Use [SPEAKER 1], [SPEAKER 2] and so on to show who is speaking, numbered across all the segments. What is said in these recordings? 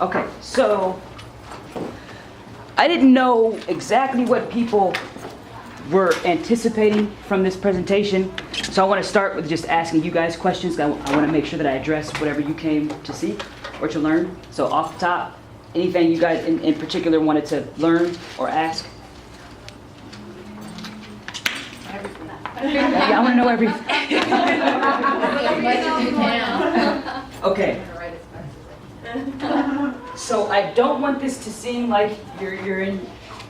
[SPEAKER 1] Okay, so I didn't know exactly what people were anticipating from this presentation, so I want to start with just asking you guys questions. I want to make sure that I address whatever you came to see or to learn. So off the top, anything you guys in particular wanted to learn or ask? Yeah, I want to know everything. Okay. So I don't want this to seem like you're in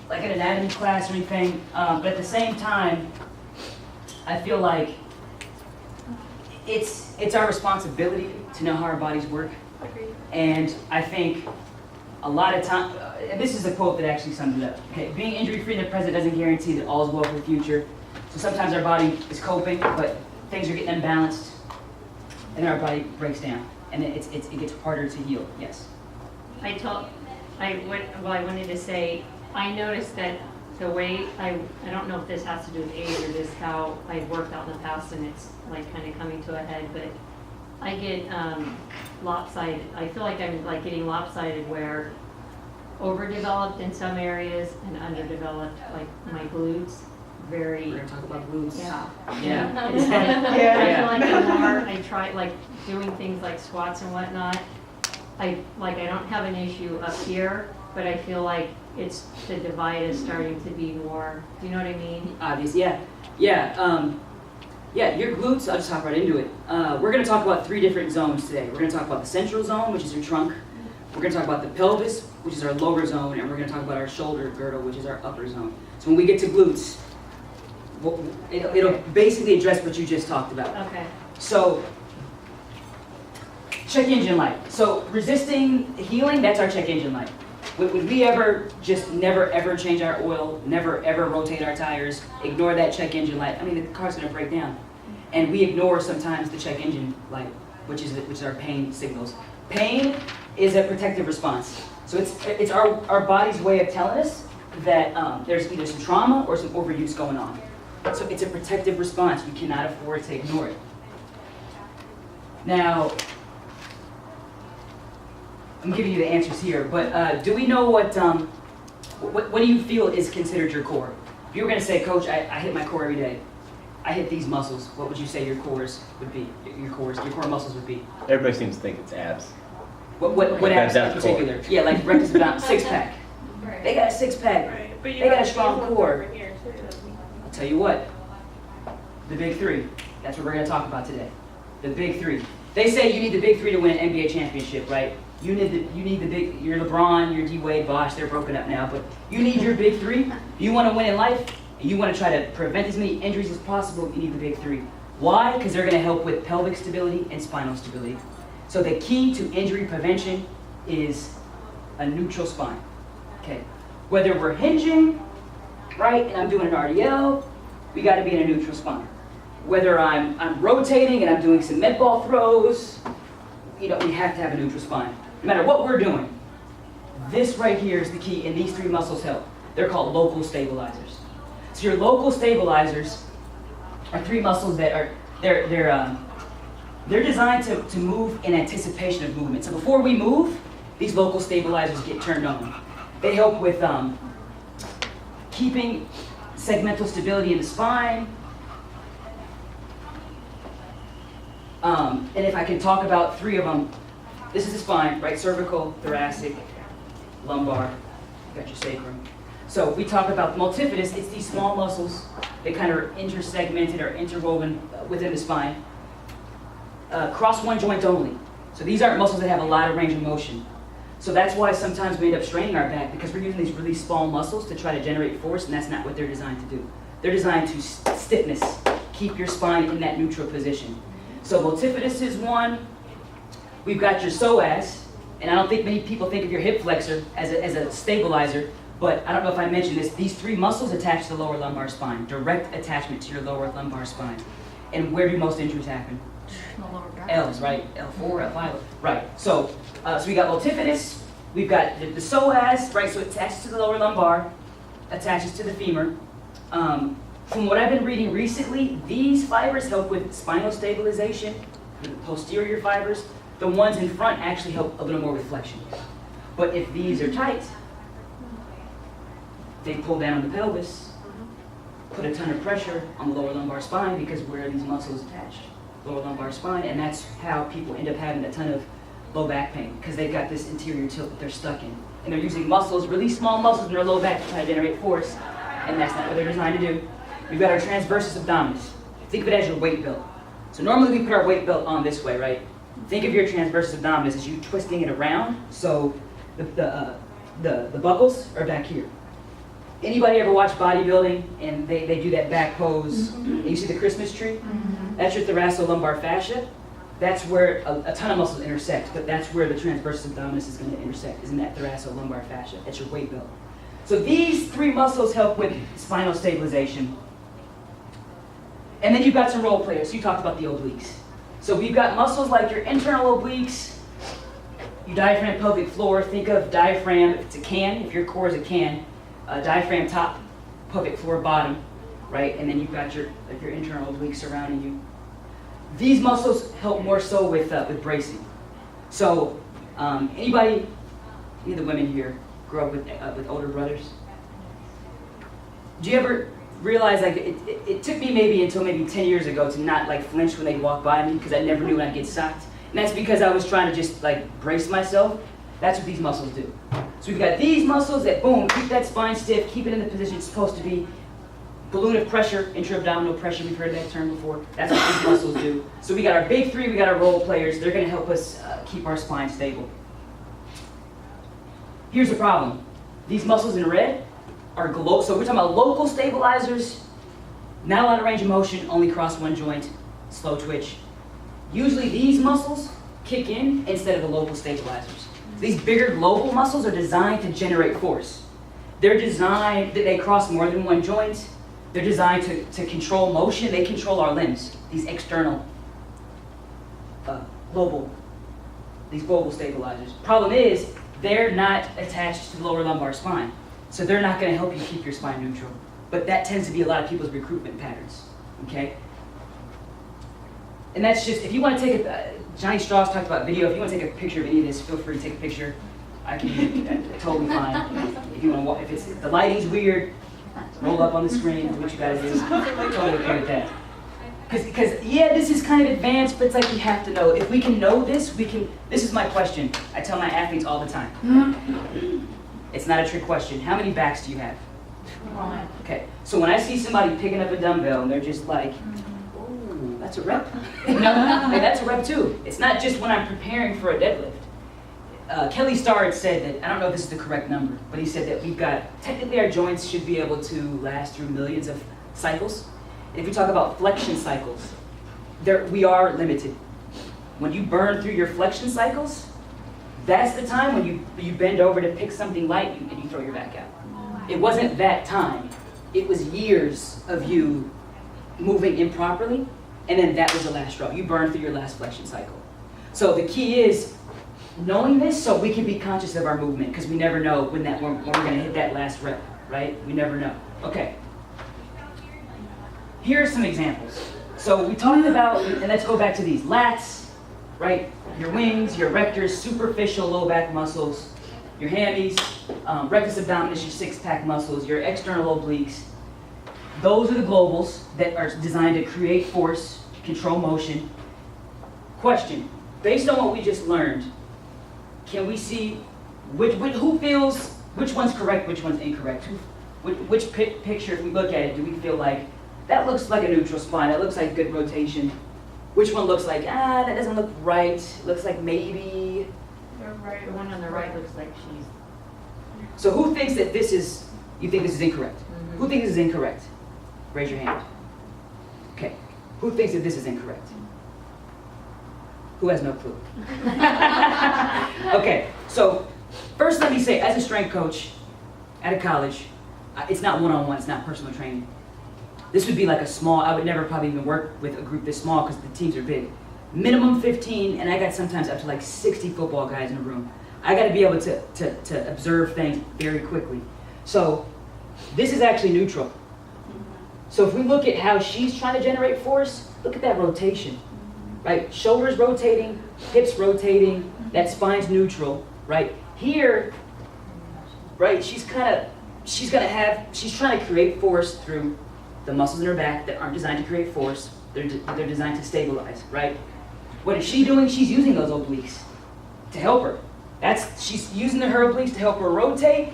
[SPEAKER 1] like an anatomy class or anything, but at the same time, I feel like it's our responsibility to know how our bodies work. And I think a lot of time, this is a quote that actually sums it up. Okay, being injury-free in the present doesn't guarantee that all is well for the future. So sometimes our body is coping, but things are getting imbalanced, and our body breaks down, and it gets harder to heal. Yes.
[SPEAKER 2] I wanted to say, I noticed that the way I don't know if this has to do with age or just how I've worked out in the past, and it's like kind of coming to a head, but I get lopsided. I feel like I'm like getting lopsided where overdeveloped in some areas and underdeveloped, like my glutes.
[SPEAKER 1] We're gonna talk about glutes.
[SPEAKER 2] Yeah.
[SPEAKER 1] Yeah.
[SPEAKER 2] It's like, I feel like the more I try like doing things like squats and whatnot, I don't have an issue up here, but I feel like it's the divide is starting to be more. Do you know what I mean?
[SPEAKER 1] Obvious. Yeah. Your glutes. I'll just hop right into it. We're gonna talk about 3 different zones today. We're gonna talk about the central zone, which is your trunk. We're gonna talk about the pelvis, which is our lower zone, and we're gonna talk about our shoulder girdle, which is our upper zone. So when we get to glutes, it'll basically address what you just talked about.
[SPEAKER 2] Okay.
[SPEAKER 1] So, check engine light. So, resisting healing, that's our check engine light. Would we ever just never ever change our oil, never ever rotate our tires, ignore that check engine light? I mean, the car's gonna break down. And we ignore sometimes the check engine light, which is our pain signals. Pain is a protective response. So it's our body's way of telling us that there's either some trauma or some overuse going on. So it's a protective response. We cannot afford to ignore it. Now, I'm giving you the answers here, but do we know what do you feel is considered your core? If you were going to say, Coach, I hit my core every day. I hit these muscles. What would you say your cores would be? Your core muscles would be?
[SPEAKER 3] Everybody seems to think it's abs.
[SPEAKER 1] What abs in particular? Yeah, like rectus abdominis, 6-pack.
[SPEAKER 4] Right.
[SPEAKER 1] They got a 6-pack.
[SPEAKER 4] Right. But
[SPEAKER 1] They got a strong
[SPEAKER 4] muscles
[SPEAKER 1] core.
[SPEAKER 4] over here, too.
[SPEAKER 1] I'll tell you what, the big 3. That's what we're going to talk about today. The big 3. They say you need the big 3 to win an NBA championship, right? You need the big. You're LeBron, you're D-Wade, Bosh. They're broken up now, but you need your big 3. You want to win in life, and you want to try to prevent as many injuries as possible. You need the big 3. Why? Because they're going to help with pelvic stability and spinal stability. So the key to injury prevention is a neutral spine. Okay. Whether we're hinging, right, and I'm doing an RDL, we got to be in a neutral spine. Whether I'm rotating and I'm doing some med ball throws, we have to have a neutral spine. No matter what we're doing, this right here is the key, and these 3 muscles help. They're called local stabilizers. So your local stabilizers are 3 muscles that are they're designed to move in anticipation of movement. So before we move, these local stabilizers get turned on. They help with keeping segmental stability in the spine. And if I can talk about 3 of them, this is the spine, right? Cervical, thoracic, lumbar. You got your sacrum. So we talk about multifidus. It's these small muscles that kind of are intersegmented or interwoven within the spine. Cross one joint only. So these aren't muscles that have a lot of range of motion. So that's why sometimes we end up straining our back, because we're using these really small muscles to try to generate force, and that's not what they're designed to do. They're designed to stiffness, keep your spine in that neutral position. So multifidus is one. We've got your psoas, and I don't think many people think of your hip flexor as a stabilizer, but I don't know if I mentioned this. These 3 muscles attach to the lower lumbar spine, direct attachment to your lower lumbar spine. And where do most injuries happen? L's, right? L4, L5, right. So we got multifidus, we've got the psoas, right? So it attaches to the lower lumbar, attaches to the femur. From what I've been reading recently, these fibers help with spinal stabilization, the posterior fibers. The ones in front actually help a little more with flexion. But if these are tight, they pull down on the pelvis, put a ton of pressure on the lower lumbar spine because where are these muscles attached? Lower lumbar spine, and that's how people end up having a ton of low back pain because they've got this interior tilt that they're stuck in. And they're using muscles, really small muscles in their low back to try to generate force, and that's not what they're designed to do. We've got our transversus abdominis. Think of it as your weight belt. So normally we put our weight belt on this way, right? Think of your transversus abdominis as you twisting it around, so the buckles are back here. Anybody ever watch bodybuilding and they do that back pose, and you see the Christmas tree? That's your thoracolumbar fascia. That's where a ton of muscles intersect, but that's where the transversus abdominis is going to intersect, is in that thoracolumbar fascia. That's your weight belt. So these three muscles help with spinal stabilization. And then you've got some role players. You talked about the obliques. So we've got muscles like your internal obliques, your diaphragm pelvic floor. Think of diaphragm, if it's a can, if your core is a can, diaphragm top, pelvic floor bottom, right? And then you've got your internal obliques surrounding you. These muscles help more so with bracing. So any of the women here grew up with older brothers? Do you ever realize, like, it took me until maybe 10 years ago to not like flinch when they'd walk by me because I never knew when I'd get socked. And that's because I was trying to just like brace myself. That's what these muscles do. So we've got these muscles that, boom, keep that spine stiff, keep it in the position it's supposed to be. Balloon of pressure, intra-abdominal pressure, we've heard that term before. That's what these muscles do. So we got our big three, we got our role players. They're gonna help us keep our spine stable. Here's the problem. These muscles in red are so we're talking about local stabilizers, not a lot of range of motion, only cross one joint, slow twitch. Usually these muscles kick in instead of the local stabilizers. These bigger global muscles are designed to generate force. They're designed that they cross more than one joint. They're designed to control motion. They control our limbs, these external global stabilizers. Problem is, they're not attached to the lower lumbar spine. So they're not going to help you keep your spine neutral. But that tends to be a lot of people's recruitment patterns, okay? And that's just, if you want to take Johnny Strauss talked about video. If you want to take a picture of any of this, feel free to take a picture. I can do that, totally fine. If you want to, if the lighting's weird, roll up on the screen, do what you gotta do. Totally okay with that. Because yeah, this is kind of advanced, but it's like we have to know. If we can know this, this is my question. I tell my athletes all the time. It's not a trick question. How many backs do you have? Okay, so when I see somebody picking up a dumbbell and they're just like, ooh, that's a rep. You know, hey, that's a rep too. It's not just when I'm preparing for a deadlift. Kelly Starr had said that, I don't know if this is the correct number, but he said that we've got, technically our joints should be able to last through millions of cycles. And if we talk about flexion cycles, we are limited. When you burn through your flexion cycles, that's the time when you bend over to pick something light and you throw your back out. It wasn't that time. It was years of you moving improperly, and then that was the last straw. You burned through your last flexion cycle. So the key is knowing this so we can be conscious of our movement, because we never know when we're going to hit that last rep, right? We never know. Okay. Here are some examples. So we talked about, and let's go back to these lats, right? Your wings, your rectors, superficial low back muscles, your hammies, rectus abdominis, your six-pack muscles, your external obliques. Those are the globals that are designed to create force, control motion. Question, based on what we just learned, can we see who feels, which one's correct, which one's incorrect? Which picture, if we look at it, do we feel like, that looks like a neutral spine, that looks like good rotation? Which one looks like, that doesn't look right, looks like maybe?
[SPEAKER 2] The one on the right looks like she's...
[SPEAKER 1] So who thinks that you think this is incorrect? Mm-hmm. Who thinks this is incorrect? Raise your hand. Okay. Who thinks that this is incorrect? Who has no clue? Okay, so first let me say, as a strength coach at a college, it's not one-on-one, it's not personal training. This would be like I would never probably even work with a group this small because the teams are big. Minimum 15, and I got sometimes up to like 60 football guys in a room. I got to be able to observe things very quickly. So this is actually neutral. So if we look at how she's trying to generate force, look at that rotation, right? Shoulders rotating, hips rotating, that spine's neutral, right? Here, right, she's trying to create force through the muscles in her back that aren't designed to create force. They're designed to stabilize, right? What is she doing? She's using those obliques to help her. She's using her obliques to help her rotate,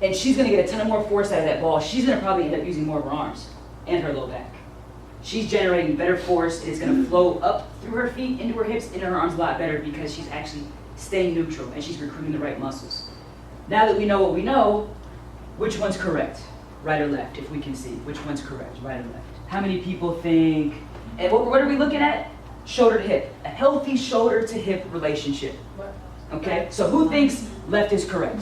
[SPEAKER 1] and she's gonna get a ton of more force out of that ball. She's gonna probably end up using more of her arms and her low back. She's generating better force. It's gonna flow up through her feet, into her hips, into her arms a lot better because she's actually staying neutral and she's recruiting the right muscles. Now that we know what we know, which one's correct? Right or left, if we can see. Which one's correct, right or left? How many people think, and what are we looking at? Shoulder to hip. A healthy shoulder to hip relationship. Okay, so who thinks left is correct?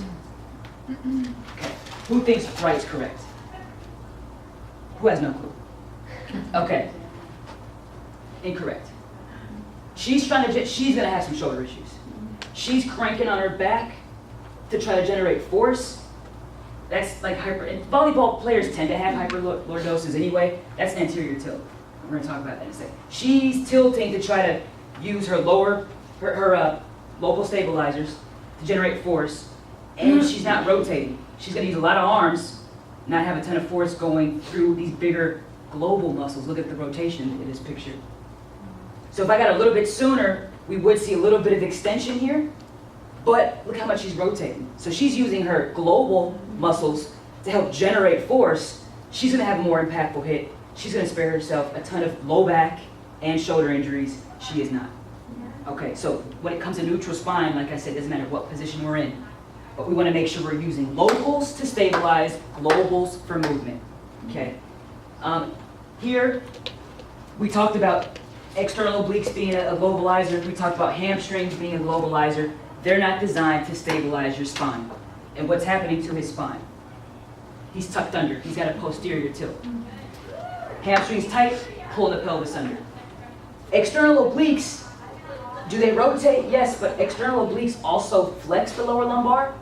[SPEAKER 1] Okay, who thinks right is correct? Who has no clue? Okay, incorrect. She's gonna have some shoulder issues. She's cranking on her back to try to generate force. That's like and volleyball players tend to have hyperlordosis anyway. That's anterior tilt. We're gonna talk about that in a second. She's tilting to try to use her local stabilizers to generate force, and she's not rotating. She's gonna use a lot of arms, not have a ton of force going through these bigger global muscles. Look at the rotation in this picture. So if I got a little bit sooner, we would see a little bit of extension here, but look how much she's rotating. So she's using her global muscles to help generate force. She's gonna have a more impactful hit. She's gonna spare herself a ton of low back and shoulder injuries. She is not. Okay, so when it comes to neutral spine, like I said, it doesn't matter what position we're in, but we wanna make sure we're using locals to stabilize, globals for movement, okay? Here, we talked about external obliques being a globalizer. We talked about hamstrings being a globalizer. They're not designed to stabilize your spine. And what's happening to his spine? He's tucked under. He's got a posterior tilt. Hamstrings tight, pulling the pelvis under. External obliques, do they rotate? Yes, but external obliques also flex the lower lumbar.